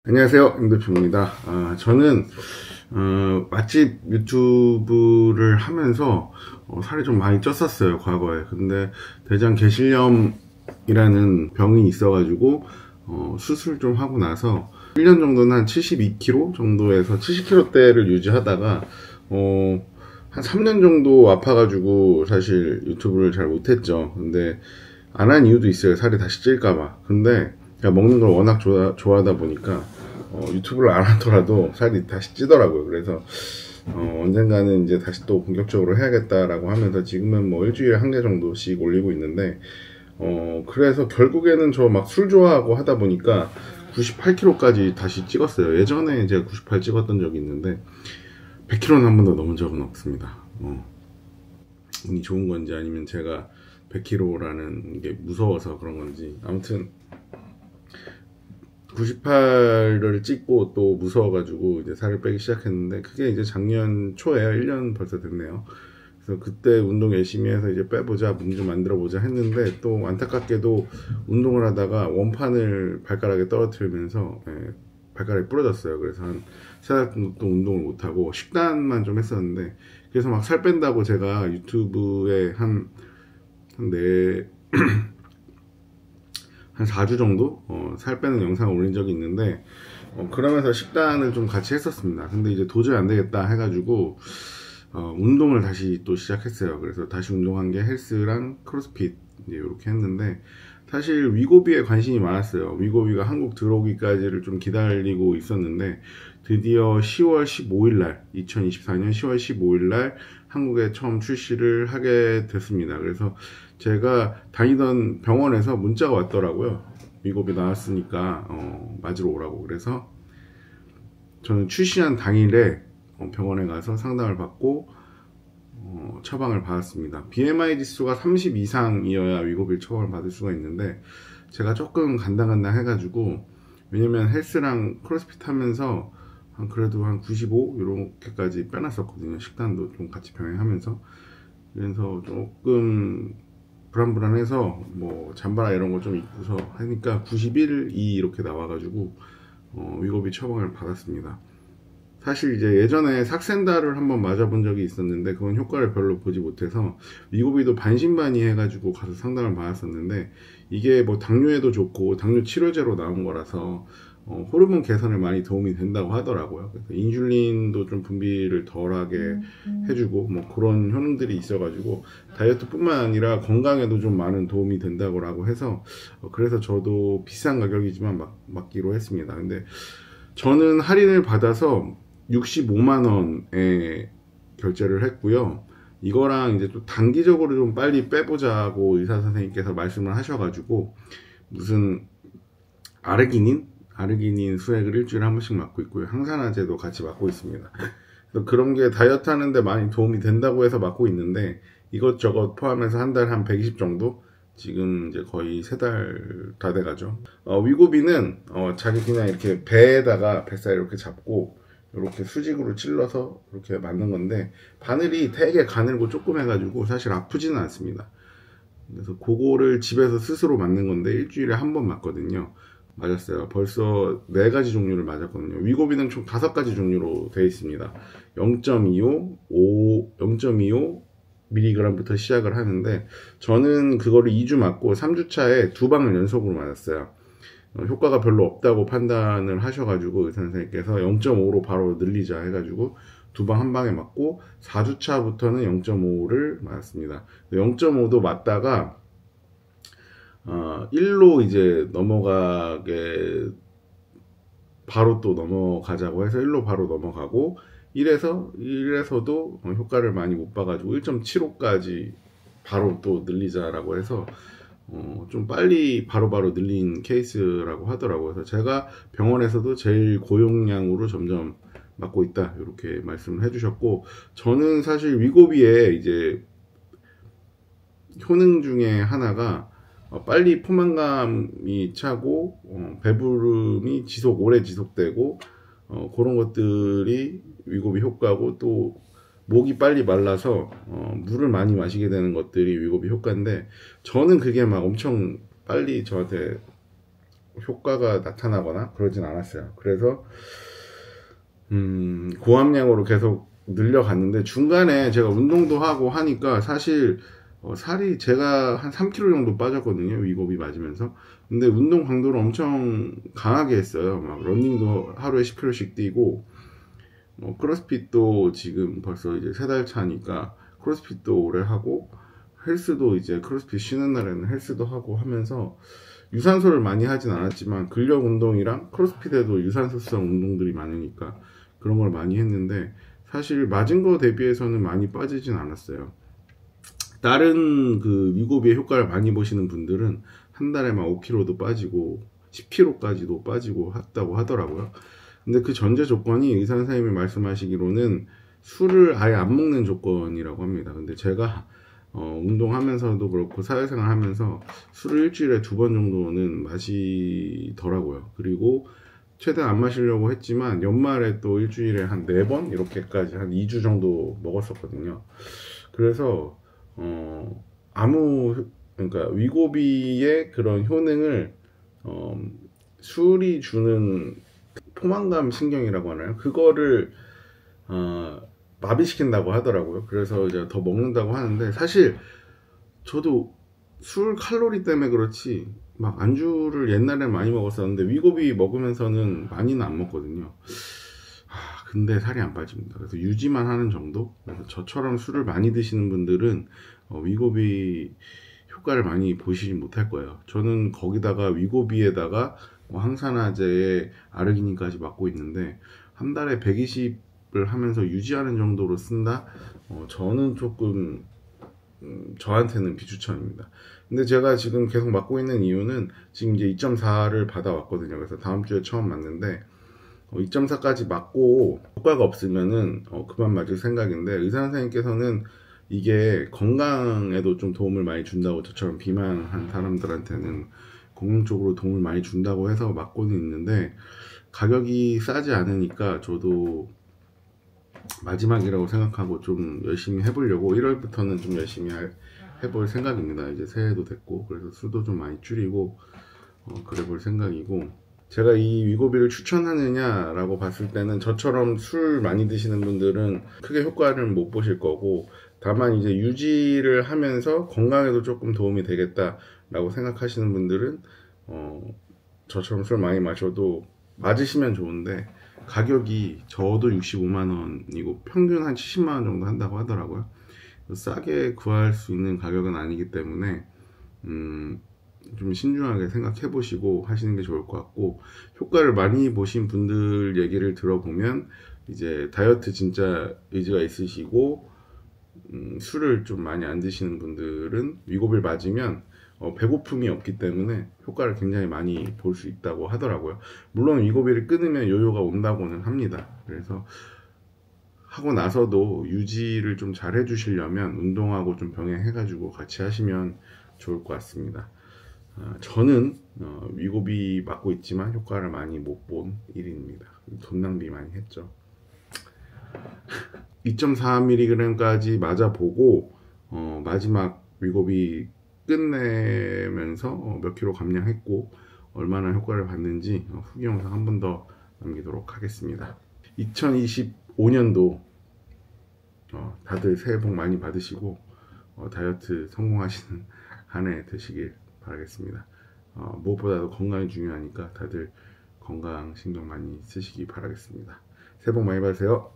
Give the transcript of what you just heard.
안녕하세요, 임대표입니다. 저는 맛집 유튜브를 하면서 살이 좀 많이 쪘었어요, 과거에. 근데 대장 개실염이라는 병이 있어가지고 수술 좀 하고 나서 1년 정도는 한 72kg 정도에서 70kg대를 유지하다가 한 3년 정도 아파가지고 사실 유튜브를 잘 못했죠. 근데 안 한 이유도 있어요. 살이 다시 찔까봐. 근데 제가 먹는 걸 워낙 좋아하다 보니까 유튜브를 안 하더라도 살이 다시 찌더라고요. 그래서 언젠가는 이제 다시 또 본격적으로 해야겠다라고 하면서 지금은 뭐 일주일에 한 개 정도씩 올리고 있는데 그래서 결국에는 저 막 술 좋아하고 하다 보니까 98kg까지 다시 찍었어요. 예전에 제가 98 찍었던 적이 있는데 100kg는 한 번도 넘은 적은 없습니다. 운이 좋은 건지 아니면 제가 100kg라는 게 무서워서 그런 건지 아무튼 98을 찍고 또 무서워가지고 이제 살을 빼기 시작했는데 그게 이제 작년 초에요. 1년 벌써 됐네요. 그래서 그때 운동 열심히 해서 이제 빼보자, 몸 좀 만들어보자 했는데 또 안타깝게도 운동을 하다가 원판을 발가락에 떨어뜨리면서 발가락이 부러졌어요. 그래서 한 3달 정도 또 운동을 못하고 식단만 좀 했었는데 그래서 막 살 뺀다고 제가 유튜브에 한 4주 정도 살 빼는 영상을 올린 적이 있는데 그러면서 식단을 좀 같이 했었습니다. 근데 이제 도저히 안 되겠다 해가지고 운동을 다시 또 시작했어요. 그래서 다시 운동한 게 헬스랑 크로스핏 이제 이렇게 했는데 사실 위고비에 관심이 많았어요. 위고비가 한국 들어오기까지를 좀 기다리고 있었는데 드디어 10월 15일 날 2024년 10월 15일 날 한국에 처음 출시를 하게 됐습니다. 그래서 제가 다니던 병원에서 문자가 왔더라고요. 위고비 나왔으니까 맞으러 오라고. 그래서 저는 출시한 당일에 병원에 가서 상담을 받고 처방을 받았습니다. BMI 지수가 30 이상이어야 위고비를 처방을 받을 수가 있는데 제가 조금 간당간당 해가지고 왜냐면 헬스랑 크로스핏 하면서 그래도 한 95 이렇게까지 빼놨었거든요. 식단도 좀 같이 병행하면서. 그래서 조금 불안불안해서 뭐 잠바나 이런 거 좀 입고서 하니까 91, 2 이렇게 나와가지고 위고비 처방을 받았습니다. 사실 이제 예전에 삭센다를 한번 맞아본 적이 있었는데 그건 효과를 별로 보지 못해서 위고비도 반신반의 해가지고 가서 상담을 받았었는데 이게 뭐 당뇨에도 좋고 당뇨 치료제로 나온 거라서 호르몬 개선에 많이 도움이 된다고 하더라고요. 그래서 인슐린도 좀 분비를 덜하게 해주고 뭐 그런 효능들이 있어가지고 다이어트뿐만 아니라 건강에도 좀 많은 도움이 된다고 해서 그래서 저도 비싼 가격이지만 맞기로 했습니다. 근데 저는 할인을 받아서 65만 원에 결제를 했고요. 이거랑 이제 또 단기적으로 좀 빨리 빼보자고 의사 선생님께서 말씀을 하셔가지고 무슨 아르기닌 수액을 일주일에 한 번씩 맞고 있고요. 항산화제도 같이 맞고 있습니다. 그래서 그런 게 다이어트 하는데 많이 도움이 된다고 해서 맞고 있는데 이것저것 포함해서 한 달에 한 120 정도? 지금 이제 거의 3달 다 돼가죠. 위고비는 자기 그냥 이렇게 배에다가 뱃살 이렇게 잡고 이렇게 수직으로 찔러서 이렇게 맞는 건데 바늘이 되게 가늘고 조그매가지고 사실 아프지는 않습니다. 그래서 그거를 집에서 스스로 맞는 건데 일주일에 한 번 맞거든요. 맞았어요. 벌써 4가지 종류를 맞았거든요. 위고비는 총 5가지 종류로 되어 있습니다. 0.25 mg부터 시작을 하는데 저는 그거를 2주 맞고 3주차에 2방을 연속으로 맞았어요. 효과가 별로 없다고 판단을 하셔가지고 의사 선생님께서 0.5로 바로 늘리자 해가지고 2방 한 방에 맞고 4주차부터는 0.5를 맞았습니다. 0.5도 맞다가 1로 이제 넘어가게 바로 또 넘어가자고 해서 1로 바로 넘어가고 1에서도 효과를 많이 못 봐가지고 1.75까지 바로 또 늘리자라고 해서 좀 빨리 바로바로 늘린 케이스라고 하더라고요. 그래서 제가 병원에서도 제일 고용량으로 점점 맞고 있다 이렇게 말씀을 해주셨고 저는 사실 위고비에 이제 효능 중에 하나가 빨리 포만감이 차고 배부름이 오래 지속되고 그런 것들이 위고비 효과고 또 목이 빨리 말라서 물을 많이 마시게 되는 것들이 위고비 효과인데 저는 그게 막 엄청 빨리 저한테 효과가 나타나거나 그러진 않았어요. 그래서 고함량으로 계속 늘려갔는데 중간에 제가 운동도 하고 하니까 사실 살이 제가 한 3kg 정도 빠졌거든요. 위고비 맞으면서. 근데 운동 강도를 엄청 강하게 했어요. 막 러닝도 하루에 10km씩 뛰고 크로스핏도 지금 벌써 이제 3달 차니까 크로스핏도 오래 하고 헬스도 이제 크로스핏 쉬는 날에는 헬스도 하고 하면서 유산소를 많이 하진 않았지만 근력 운동이랑 크로스핏에도 유산소성 운동들이 많으니까 그런 걸 많이 했는데 사실 맞은 거 대비해서는 많이 빠지진 않았어요. 다른 그 위고비의 효과를 많이 보시는 분들은 한 달에 막 5kg도 빠지고 10kg까지도 빠지고 했다고 하더라고요. 근데 그 전제 조건이 의사 선생님이 말씀하시기로는 술을 아예 안 먹는 조건이라고 합니다. 근데 제가 운동하면서도 그렇고 사회생활 하면서 술을 일주일에 2번 정도는 마시더라고요. 그리고 최대한 안 마시려고 했지만 연말에 또 일주일에 한 4번 이렇게까지 한 2주 정도 먹었었거든요. 그래서 그러니까 위고비의 그런 효능을 술이 주는 포만감 신경이라고 하나요? 그거를 마비시킨다고 하더라고요. 그래서 이제 더 먹는다고 하는데 사실 저도 술 칼로리 때문에 그렇지 막 안주를 옛날에 많이 먹었었는데 위고비 먹으면서는 많이는 안 먹거든요. 근데 살이 안 빠집니다. 그래서 유지만 하는 정도. 그래서 저처럼 술을 많이 드시는 분들은 위고비 효과를 많이 보시지 못할 거예요. 저는 거기다가 위고비에다가 항산화제에 아르기닌까지 맞고 있는데 한 달에 120을 하면서 유지하는 정도로 쓴다? 저는 조금 저한테는 비추천입니다. 근데 제가 지금 계속 맞고 있는 이유는 지금 이제 2.4를 받아왔거든요. 그래서 다음 주에 처음 맞는데 2.4까지 맞고 효과가 없으면은 그만 맞을 생각인데 의사 선생님께서는 이게 건강에도 좀 도움을 많이 준다고 저처럼 비만한 사람들한테는 건강적으로 도움을 많이 준다고 해서 맞고는 있는데 가격이 싸지 않으니까 저도 마지막이라고 생각하고 좀 열심히 해보려고 1월부터는 좀 열심히 해볼 생각입니다. 이제 새해도 됐고 그래서 술도 좀 많이 줄이고 그래 볼 생각이고 제가 이 위고비를 추천하느냐라고 봤을 때는 저처럼 술 많이 드시는 분들은 크게 효과를 못 보실 거고 다만 이제 유지를 하면서 건강에도 조금 도움이 되겠다라고 생각하시는 분들은 저처럼 술 많이 마셔도 맞으시면 좋은데 가격이 저도 65만 원이고 평균 한 70만 원 정도 한다고 하더라고요. 싸게 구할 수 있는 가격은 아니기 때문에 좀 신중하게 생각해 보시고 하시는 게 좋을 것 같고 효과를 많이 보신 분들 얘기를 들어보면 이제 다이어트 진짜 의지가 있으시고 술을 좀 많이 안 드시는 분들은 위고비를 맞으면 배고픔이 없기 때문에 효과를 굉장히 많이 볼 수 있다고 하더라고요. 물론 위고비를 끊으면 요요가 온다고는 합니다. 그래서 하고 나서도 유지를 좀 잘 해주시려면 운동하고 좀 병행해가지고 같이 하시면 좋을 것 같습니다. 저는 위고비 맞고 있지만 효과를 많이 못 본 1인입니다. 돈 낭비 많이 했죠. 2.4mg까지 맞아보고 마지막 위고비 끝내면서 몇 킬로 감량했고 얼마나 효과를 봤는지 후기 영상 한 번 더 남기도록 하겠습니다. 2025년도 다들 새해 복 많이 받으시고 다이어트 성공하시는 한 해 되시길 바라겠습니다. 무엇보다도 건강이 중요하니까 다들 건강 신경 많이 쓰시기 바라겠습니다. 새해 복 많이 받으세요.